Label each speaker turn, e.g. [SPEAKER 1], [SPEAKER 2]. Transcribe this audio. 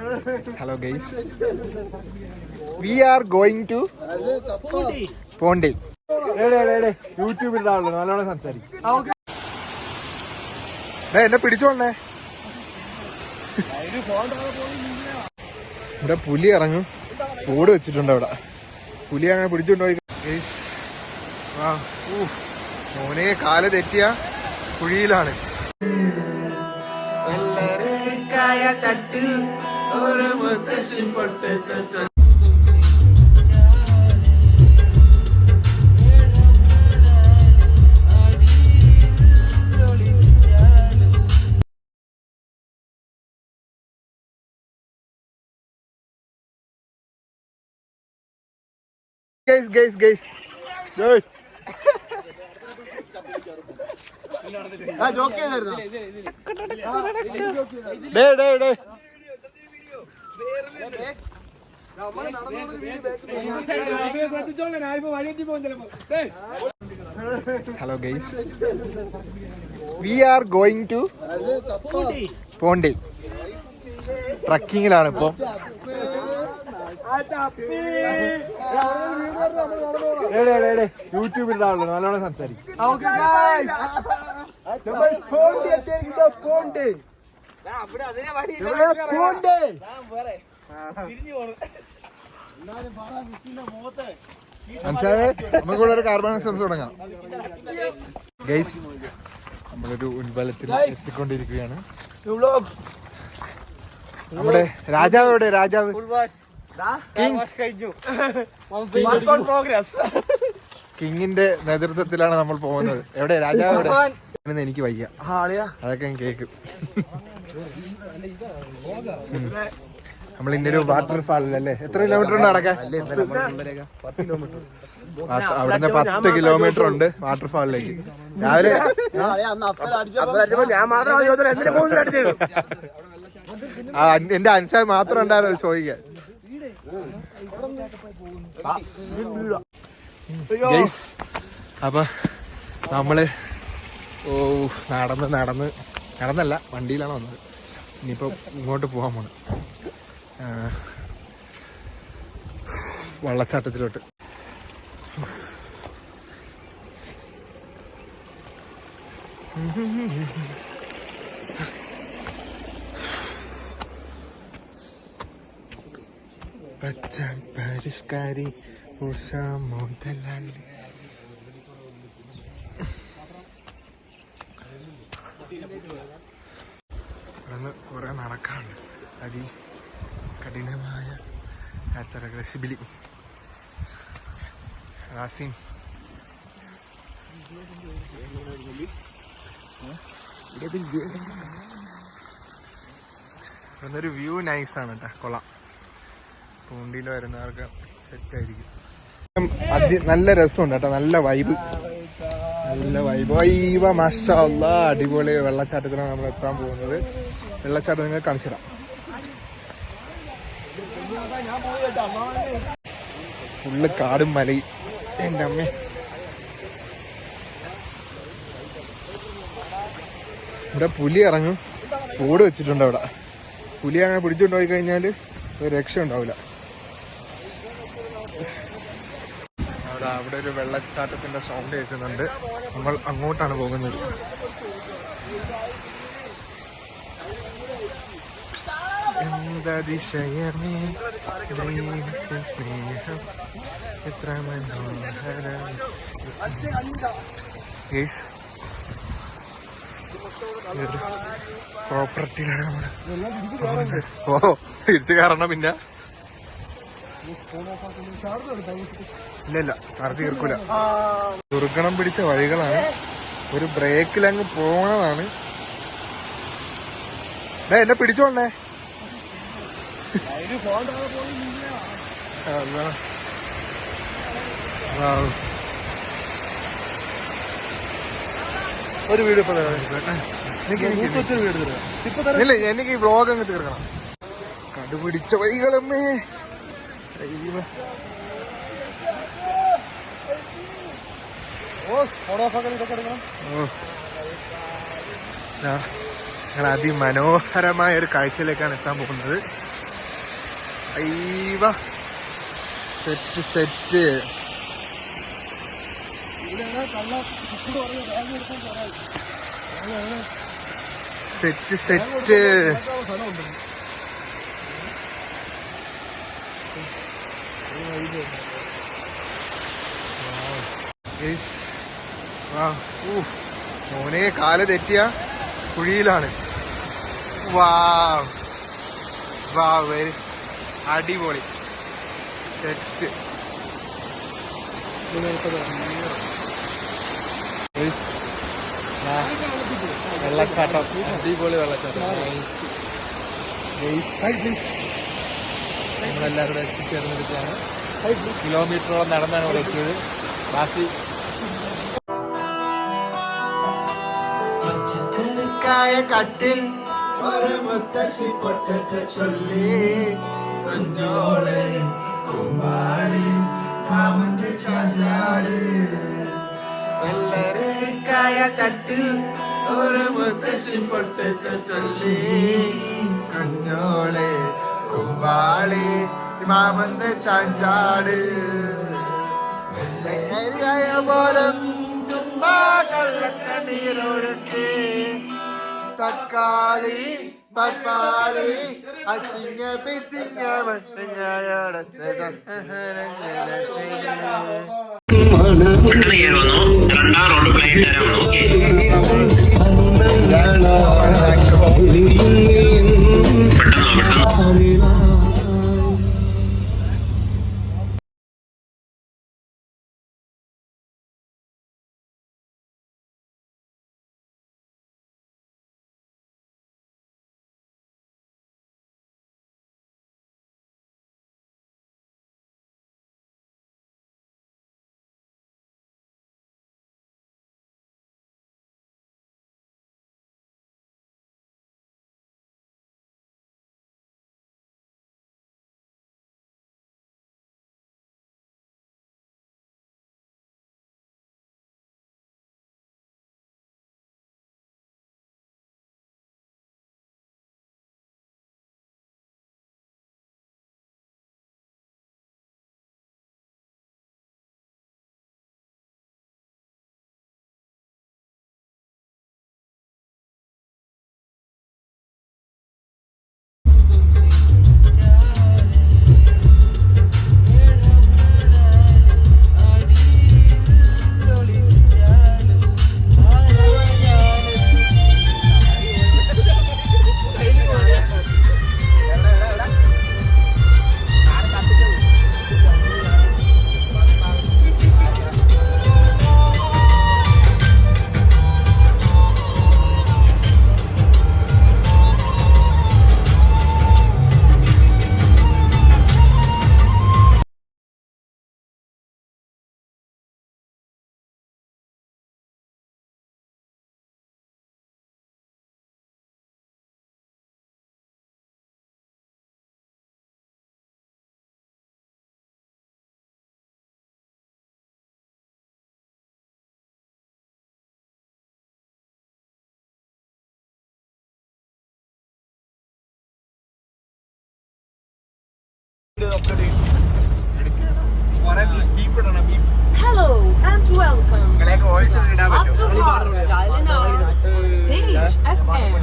[SPEAKER 1] Hello guys. We are going to Pondy. YouTube നല്ലോണം സംസാരിക്കും. എന്നെ പിടിച്ചോണ്ടേ. ഇവിടെ പുലി ഇറങ്ങും. ഓട് വെച്ചിട്ടുണ്ട് അവിടെ. പുലിയാണ് പിടിച്ചോണ്ടുപോയി. മോനെ കാല് തെറ്റിയ കുഴിയിലാണ്. Guys. Hello guys. We are going to Pondy. ട്രക്കിങ്ങിലാണ് ഇപ്പൊ. യൂട്യൂബിൽ നല്ലോണം സംസാരിക്കും. നമുക്കിവിടെ ഒരു കാർബൺ എക്സ്പ്രസ് തുടങ്ങാം. ഗൈസ്, നമ്മളൊരു ഉത്ബലത്തിൽ എത്തിക്കൊണ്ടിരിക്കുകയാണ്. നമ്മുടെ രാജാവ് എവിടെ? രാജാവ് കിങ്ങിന്റെ നേതൃത്വത്തിലാണ് നമ്മൾ പോകുന്നത്. എവിടെ രാജാവ്? എവിടെ എനിക്ക് വയ്യ, അതൊക്കെ ഞാൻ കേക്കും. നമ്മൾ ഇന്നൊരു വാട്ടർഫാളിലല്ലേ? എത്ര കിലോമീറ്റർ ഉണ്ട് നടക്കാൻ? അവിടുന്ന് 10 കിലോമീറ്റർ ഉണ്ട് വാട്ടർഫാളിലേക്ക്. രാവിലെ എന്റെ അൻസാർ മാത്രം ഉണ്ടായിരുന്നു ചോദിക്കാൻ. അപ്പൊ നമ്മള് നടന്നല്ല, വണ്ടിയിലാണ് വന്നത്. ഇനിയിപ്പോ ഇങ്ങോട്ട് പോകാൻ പോണ്, വെള്ളച്ചാട്ടത്തിലോട്ട്. പരിഷ്കാരി ഉഷ മോഹൻലാൽ. കുറെ നടക്കാണ്ട് കഠിനമായ യാത്രകൾ. ശിബിലി റാസിം ഇവിടുന്നൊരു വ്യൂ നൈസാണ് കേട്ടോ, കൊള്ളാം. പൂണ്ടിയിൽ വരുന്നവർക്ക് സെറ്റായിരിക്കും. നല്ല രസമുണ്ട് കേട്ടോ, നല്ല വൈബ്. മാഷാ അല്ലാഹ്, അടിപൊളി വെള്ളച്ചാട്ടത്തിലാണ് നമ്മൾ എത്താൻ പോകുന്നത്. വെള്ളച്ചാട്ടം നിങ്ങൾ കാണിച്ചിടാം. ഫുള്ള് കാടും മലയും. എന്റെ അമ്മേ, ഇവിടെ പുലി ഇറങ്ങും. ഓട് വെച്ചിട്ടുണ്ട് അവിടെ. പുലിയാണ് പിടിച്ചുകൊണ്ട് പോയി കഴിഞ്ഞാൽ ഒരു രക്ഷ ഉണ്ടാവില്ല. അവിടെ ഒരു വെള്ളച്ചാട്ടത്തിന്റെ സൗണ്ട് കേൾക്കുന്നുണ്ട്. നമ്മൾ അങ്ങോട്ടാണ് പോകുന്നത്. എന്താതിശയമേ ദൈവത്തിൻ സ്നേഹം എത്ര മനോഹരം. പ്രോപ്പർട്ടിയിലാണ് നമ്മള്. തിരിച്ചു കയറണം. പിന്നെ ഇല്ല, ചാർജ് തീർക്കൂല. ദുർഗണം പിടിച്ച വഴികളാണ്. ഒരു ബ്രേക്കിലങ്ങ് പോണതാണ്. എന്നെ പിടിച്ചോണ്ടേ. ഒരു വീഡിയോ ഇപ്പൊ ഇല്ല, എനിക്ക് ഈ വ്ളോഗ് അങ്ങ് തീർക്കണം. കടുപിടിച്ച വഴികളമ്മേ. ഞങ്ങൾ അതിമനോഹരമായ ഒരു കാഴ്ചയിലേക്കാണ് എത്താൻ പോകുന്നത്. അയ്യവ സെറ്റ് സെറ്റ്. Set set. മോനെ കാല് തെറ്റിയ കുഴിയിലാണ്. വാവ് വാവ്, വെരി അടിപൊളി സെറ്റ്. വെള്ളച്ചാട്ടം, അടിപൊളി വെള്ളച്ചാട്ടം. നമ്മളെല്ലാവരും കൂടെ എത്തിച്ചേർന്നിരിക്കുകയാണ്. കിലോമീറ്ററോളം നടന്നാണ് ഇവിടെ എത്തിയത്. ബാക്കി കട്ടിൽ ഒരു മുത്തശ്ശി പൊട്ടറ്റ ചൊല്ലി കുഞ്ഞോളെ കുമ്പാടി മാമന്റെ ചാഞ്ചാട്. വെള്ളരിക്കായ തട്ടിൽ ഒരു മുത്തശ്ശി പൊട്ടറ്റ ചൊല്ലി കുഞ്ഞോളെ കുമ്പാളി മാമന്റെ ചാഞ്ചാട്. വെള്ളരിക്കായ പോലും ചുമ്മാ കള്ളക്കണ്ണീരൊഴുക്കി തക്കാളി Pappali അച്ചിങ്ങ പിച്ചിങ്ങ
[SPEAKER 2] Hello and welcome to Dial in our Page FM.